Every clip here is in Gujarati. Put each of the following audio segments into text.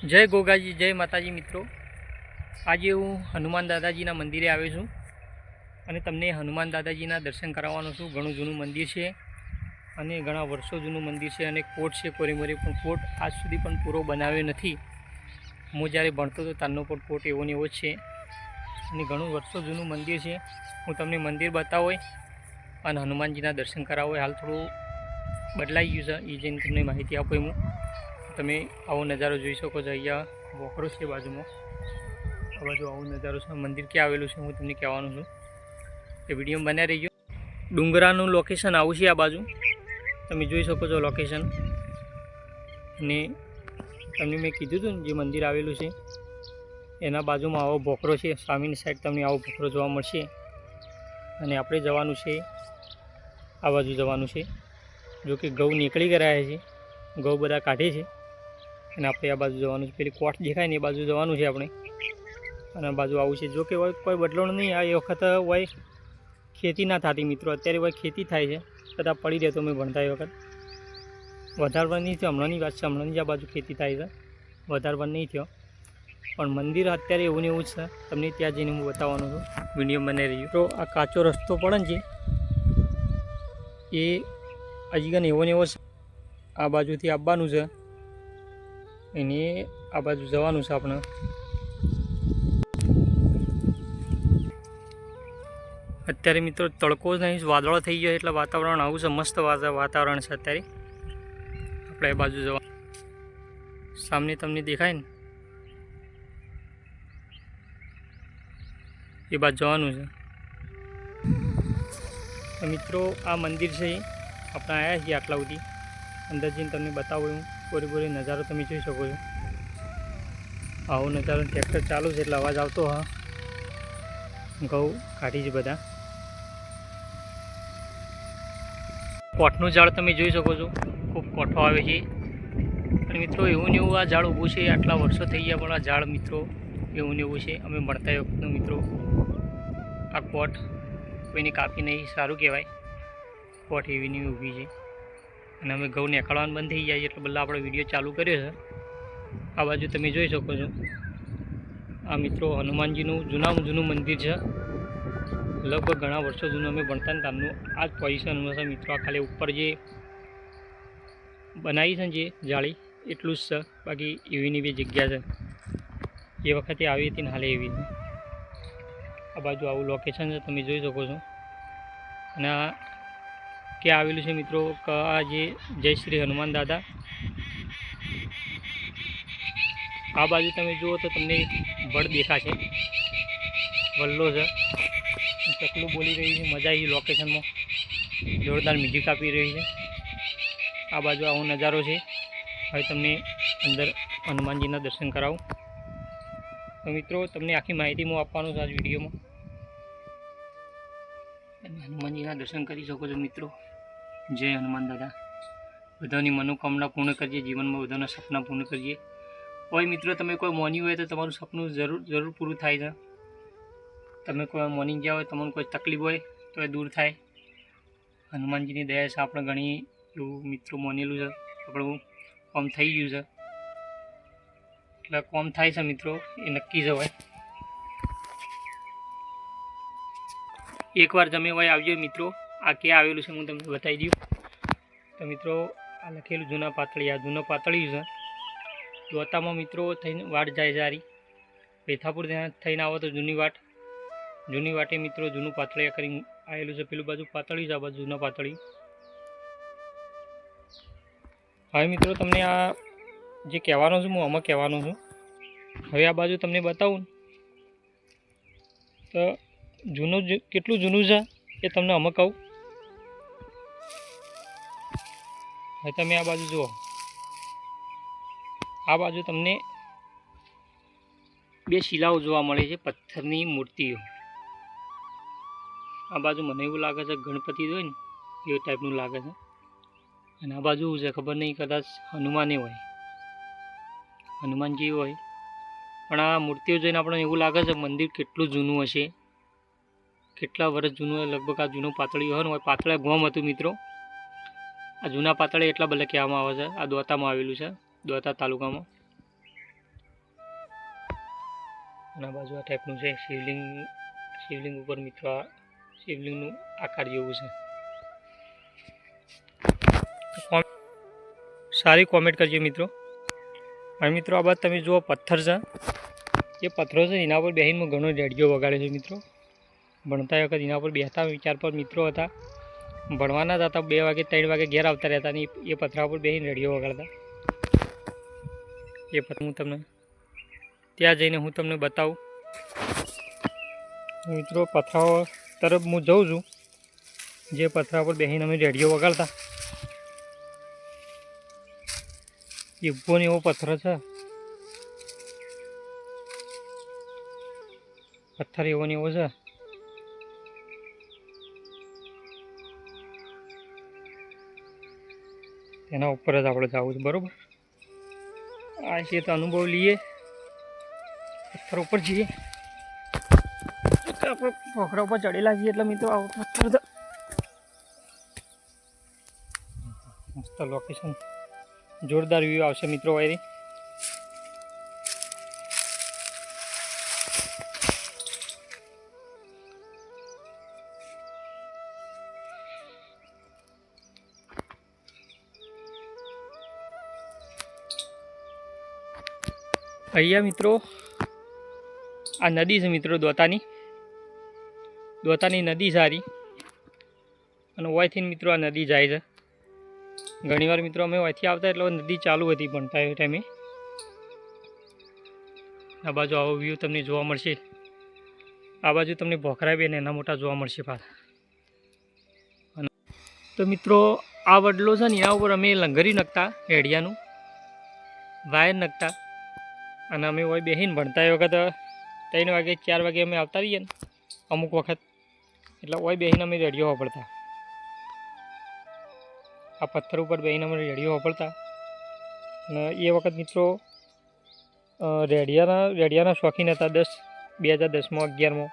जय गोगाजी, जय माताजी। मित्रों, आज हूँ हनुमान दादाजीना मंदिरे आव्यो छुं अने तमने हनुमान दादाजीना दर्शन कराववानो छुं। घणुं जूनुं मंदिर छे अने घणा वर्षो जूनुं मंदिर छे अने कोट छे कोरीमोरी, पण कोट आज सुधी पण पूरो बनाव्यो नथी। हूँ ज्यारे भणतो तो तारनो पण कोट एवो ने एवो ज छे अने घणुं वर्षो जूनुं मंदिर छे। हूँ तमने मंदिर बतावो अने हनुमानजीना दर्शन करावो। हाल थोडुं बदलाई गयुं छे, ए जईने तमने माहिती आपो। हूँ તમે આવો નજારો જોઈ શકો છો। અહીંયા વોકરો છે બાજુમાં, આ બાજુ આવો નજારો છે। મંદિર ક્યાં આવેલું છે હું તમને કહેવાનું છું, એ વિડીયો બન્યા રહીજો। ડુંગરાનું લોકેશન આવું છે, આ બાજુ તમે જોઈ શકો છો લોકેશન। અને તમને મેં કીધું હતું ને જે મંદિર આવેલું છે એના બાજુમાં આવો ભોકરો છે। સામેની સાઈડ તમને આવો ભોકરો જોવા મળશે અને આપણે જવાનું છે આ બાજુ જવાનું છે। જો કે ઘઉં નીકળી ગયા છે, ઘઉં બધા કાઢે છે અને આપણે આ બાજુ જવાનું છે। પેલી કોટ દેખાય ને એ બાજુ જવાનું છે આપણે, અને આ બાજુ આવું છે। જો કે હોય કોઈ બદલાણ નહીં। આ એ વખત હોય ખેતી ના થતી મિત્રો, અત્યારે હોય ખેતી થાય છે। કદાચ પડી રહેતો મેં ભણતા એ વખત વધારવા નહીં થયો, હમણાંની વાત છે, હમણાંની જ આ બાજુ ખેતી થાય છે, વધારવા નહીં થયો। પણ મંદિર અત્યારે એવું ને એવું જ છે, તમને ત્યાં જઈને હું બતાવવાનું છું। વિડીયો બનાવી રહ્યો તો આ કાચો રસ્તો પડે ને છે એ હજી કાને એવો ને એવો છે। આ બાજુથી આવવાનું છે અને આ બાજુ જવાનું છે આપણે। અત્યારે મિત્રો તડકો નહીં, વાદળો થઈ ગયો એટલે વાતાવરણ આવું છે, મસ્ત વાતાવરણ છે અત્યારે। આપણે એ બાજુ જવા, સામે તમને દેખાય ને એ બાજુ જવાનું છે। તો મિત્રો આ મંદિર છે, આપણે આવ્યા છીએ આટલા સુધી। અંદર જઈને તમને બતાવું પૂરેપૂરી નજારો તમે જોઈ શકો છો। આવો નજારો, ટ્રેક્ટર ચાલુ છે એટલે અવાજ આવતો। હા, ઘઉં કાઢી છે બધા। કોઠનું ઝાડ તમે જોઈ શકો છો, ખૂબ કોઠો આવે છે। અને મિત્રો એવું ને એવું આ ઝાડ ઊભું છે, આટલા વર્ષો થઈ ગયા પણ આ ઝાડ મિત્રો એવું ને એવું છે। અમે મળતા વખતનું મિત્રો આ કોટ કોઈને કાપી નહીં, સારું કહેવાય। કોટ એવી ને ઊભી છે અને અમે ઘઉં નીકળવાનું બંધ થઈ જાય એટલે બલ્લા આપણે વિડીયો ચાલુ કર્યો છે। આ બાજુ તમે જોઈ શકો છો, આ મિત્રો હનુમાનજીનું જૂનામાં જૂનું મંદિર છે, લગભગ ઘણા વર્ષો જૂનું। અમે ભણતા ને તારનું આ જ પોઝિશન છે મિત્રો। આ ખાલી ઉપર જે બનાવી છે ને જે જાળી એટલું જ છે, બાકી એવીની બી જગ્યા છે, એ વખતે આવી હતી ને હાલે એવી છે। આ બાજુ આવું લોકેશન છે, તમે જોઈ શકો છો। અને આ ક્યાં આવેલું છે મિત્રો, આ જે જય શ્રી હનુમાન દાદા, આ બાજુ તમે જુઓ તો તમને વડ દેખાશે, વલ્લો છે, ચકલું બોલી રહી છે, મજા આવી લોકેશનમાં, જોરદાર મ્યુઝિક આપી રહી છે। આ બાજુ આવો નજારો છે। હવે તમને અંદર હનુમાનજીના દર્શન કરાવું। તો મિત્રો તમને આખી માહિતી હું આપવાનું છું આજ વિડીયોમાં, તમે હનુમાનજીના દર્શન કરી શકો છો મિત્રો। જય હનુમાન દાદા, બધાની મનોકામના પૂર્ણ કરીએ, જીવનમાં બધાના સપના પૂર્ણ કરીએ। કોઈ મિત્રો તમે કોઈ મોન્યું હોય તો તમારું સપનું જરૂર પૂરું થાય છે। તમે કોઈ મોર્નિંગ ગયા હોય, તમને કોઈ તકલીફ હોય તો એ દૂર થાય। હનુમાનજીની દયા છે, આપણે ઘણી એવું મિત્રો મોનેલું છે, આપણું કામ થઈ ગયું છે, એટલે કામ થાય છે મિત્રો એ નક્કી જ હોય। એકવાર તમે હોય આવજો મિત્રો। આ ક્યાં આવેલું છે હું તમને બતાવી દઉં। તો મિત્રો આ લખેલું જૂના પાતળી, આ જૂનો પાતળિયું છે। દોતામાં મિત્રો થઈને વાટ જાય સારી, પેથાપુર ત્યાં થઈને આવો તો જૂની વાટે મિત્રો જૂનું પાતળિયા કરી આવેલું છે। પેલું બાજુ પાતળિયું છે, આ બાજુ જૂના પાતળિયું। હવે મિત્રો તમને આ જે કહેવાનો છું હું આમાં કહેવાનો છું। હવે આ બાજુ તમને બતાવું તો જૂનું કેટલું જૂનું છે એ તમને આમાં કહું। હવે તમે આ બાજુ જુઓ, આ બાજુ તમને બે શિલાઓ જોવા મળે છે, પથ્થરની મૂર્તિઓ। આ બાજુ મને એવું લાગે છે ગણપતિ હોય ને એ ટાઈપનું લાગે છે, અને આ બાજુ છે ખબર નહીં, કદાચ હનુમાને હોય, હનુમાનજી હોય। પણ આ મૂર્તિઓ જોઈને આપણને એવું લાગે છે મંદિર કેટલું જૂનું હશે, કેટલા વર્ષ જૂનું હોય। લગભગ આ જૂનું પાતળિયું હોય, પાતળા ગોમ હતું મિત્રો। આ જૂના પાતળે એટલા બધા કહેવામાં આવે છે। આ દોતામાં આવેલું છે, દોતા તાલુકામાં। અને આ બાજુ આ ટાઈપનું છે શિવલિંગ. શિવલિંગ ઉપર મિત્રો આ શિવલિંગનું આકાર જેવું છે. સારી કોમેન્ટ કરજો મિત્રો. અને મિત્રો આ બાદ તમે જુઓ પથ્થર છે, એ પથ્થરો છે એના પર બેહીને ઘણો રેડિયો વગાડે છે મિત્રો. ભણતા વખત એના પર બેસતા 4-5 મિત્રો હતા, ભણવાના જ હતા, 2 વાગે 3 વાગે ઘેર આવતા રહેતા ને એ પથરા પર બેસીને રેડિયો વગાડતા. એ પથ્થર હું તમને ત્યાં જઈને હું તમને બતાવું મિત્રો. પથરાઓ તરફ હું જઉં છું, જે પથરા પર બેસીને અમે રેડિયો વગાડતા. એ ઊભો ને એવો પથ્થર છે, પથ્થર એવો ને એવો છે. એના ઉપર જ આપણે જવું છે, બરાબર. આ છે તો અનુભવ લઈએ, પથ્થર ઉપર જઈએ. આપણે પોખરા ઉપર ચડેલા છીએ એટલે મિત્રો આવો પથ્થર તો મસ્ત લોકેશન, જોરદાર વ્યૂ આવશે મિત્રો. વાયરી અહીંયા મિત્રો આ નદી છે મિત્રો, દોતાની નદી સારી. અને ઓયથી મિત્રો આ નદી જાય છે. ઘણીવાર મિત્રો અમે ઓયથી આવતા એટલે નદી ચાલુ હતી ભણતા એ ટાઈમે. આ બાજુ આવો વ્યૂ તમને જોવા મળશે. આ બાજુ તમને ભોખરા બે નાના મોટા જોવા મળશે પાછા. તો મિત્રો આ વડલો છે ને એના ઉપર અમે લંગરી નાખતા, રેડિયાનું વાયર નાખતા. અને અમે હોય બેસીને ભણતા એ વખત 3 વાગે 4 વાગે અમે આવતા રહીએ ને અમુક વખત, એટલે હોય બેસીને અમે રેડિયો વાપરતા. આ પથ્થર ઉપર બેસીને અમે રેડિયો વાપરતા. અને એ વખત મિત્રો રેડિયાના શોખીન હતા. 2010માં 11માં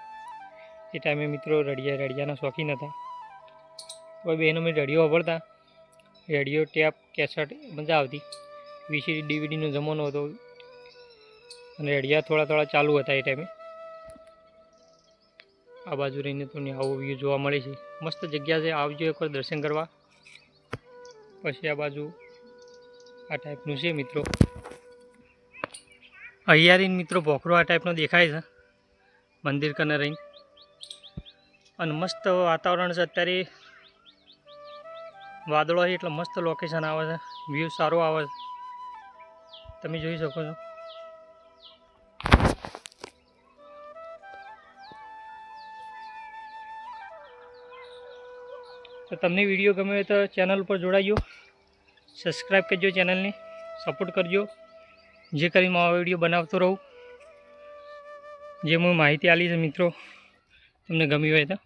એ ટાઈમે મિત્રો રેડિયાના શોખીન હતા. હોય બેસીને અમે રેડિયો વાપરતા. રેડિયો, ટેપ, કેસેટ મજા આવતી. VCD DVDનો જમાનો હતો અને રેડિયા થોડા ચાલુ હતા એ ટાઈમે. આ બાજુ રહીને તમને આવો વ્યૂ જોવા મળે છે. મસ્ત જગ્યા છે, આવજો એકવાર દર્શન કરવા. પછી આ બાજુ આ ટાઈપનું છે મિત્રો. અહીંયા રહીને મિત્રો ભોખરો આ ટાઈપનો દેખાય છે મંદિર કને રહીને. અને મસ્ત વાતાવરણ છે. અત્યારે વાદળો છે એટલે મસ્ત લોકેશન આવે છે, વ્યૂ સારો આવે છે, તમે જોઈ શકો છો. તો તમને વિડીયો ગમે હોય તો ચેનલ ઉપર જોડાજો, સબસ્ક્રાઈબ કરજો, ચેનલને સપોર્ટ કરજો, જે કરીને મારો વિડીયો બનાવતો રહું. જે હું માહિતી આપી છે મિત્રો તમને ગમી હોય તો.